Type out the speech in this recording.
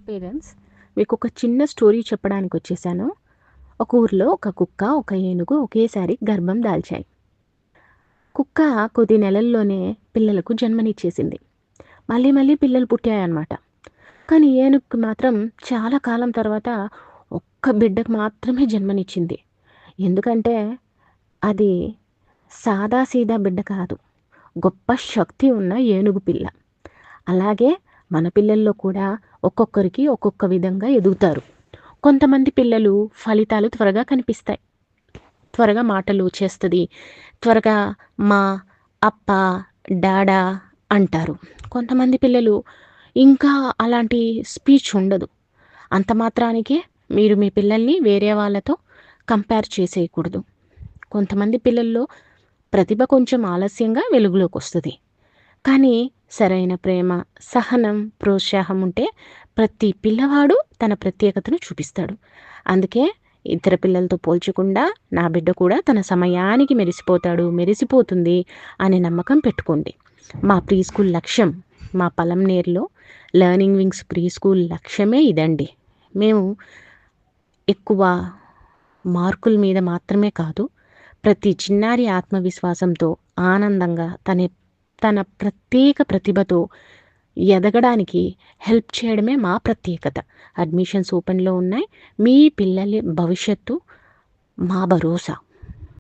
Dear parents, మీకు ఒక చిన్న స్టోరీ చెప్పడానికి వచ్చేసాను. ఒక ఊర్లో ఒక కుక్క, ఒక ఏనుగు ఒకేసారి గర్భం దాల్చాయి. కుక్క కొద్ది నెలల్లోనే పిల్లలకు జన్మనిచ్చేసింది. మళ్ళీ మళ్ళీ పిల్లలు పుట్టాయన్నమాట. కానీ ఏనుగుకి మాత్రం చాలా కాలం తర్వాత ఒక్క బిడ్డకు మాత్రమే జన్మనిచ్చింది. ఎందుకంటే అది సాదాసీదా బిడ్డ కాదు. గొప్ప శక్తి ఉన్న ఏనుగు పిల్ల. అలాగే మన పిల్లల్లో కూడా ఒక్కొక్కరికి ఒక్కొక్క విధంగా ఎదుగుతారు. కొంతమంది పిల్లలు ఫలితాలు త్వరగా కనిపిస్తాయి. త్వరగా మాటలు వచ్చేస్తది. త్వరగా మా, అప్ప, డాడా అంటారు. కొంతమంది పిల్లలు ఇంకా అలాంటి స్పీచ్ ఉండదు. అంత మాత్రానికే మీరు మీ పిల్లల్ని వేరే వాళ్ళతో కంపేర్ చేసేయకూడదు. కొంతమంది పిల్లల్లో ప్రతిభ కొంచెం ఆలస్యంగా వెలుగులోకొస్తది. కానీ సరైన ప్రేమ, సహనం, ప్రోత్సాహం ఉంటే ప్రతి పిల్లవాడు తన ప్రత్యేకతను చూపిస్తాడు. అందుకే ఇతర పిల్లలతో పోల్చకుండా నా బిడ్డ కూడా తన సమయానికి మెరిసిపోతాడు, మెరిసిపోతుంది అనే నమ్మకం పెట్టుకోండి. మా ప్రీ స్కూల్ లక్ష్యం, మా పలంనేరులో లెర్నింగ్ వింగ్స్ ప్రీ స్కూల్ లక్ష్యమే ఇదండి. మేము ఎక్కువ మార్కుల మీద మాత్రమే కాదు, ప్రతి చిన్నారి ఆత్మవిశ్వాసంతో ఆనందంగా తన ప్రత్యేక ప్రతిభతో ఎదగడానికి హెల్ప్ చేయడమే మా ప్రత్యేకత. అడ్మిషన్స్ ఓపెన్లో ఉన్నాయి. మీ పిల్లల భవిష్యత్తు మా భరోసా.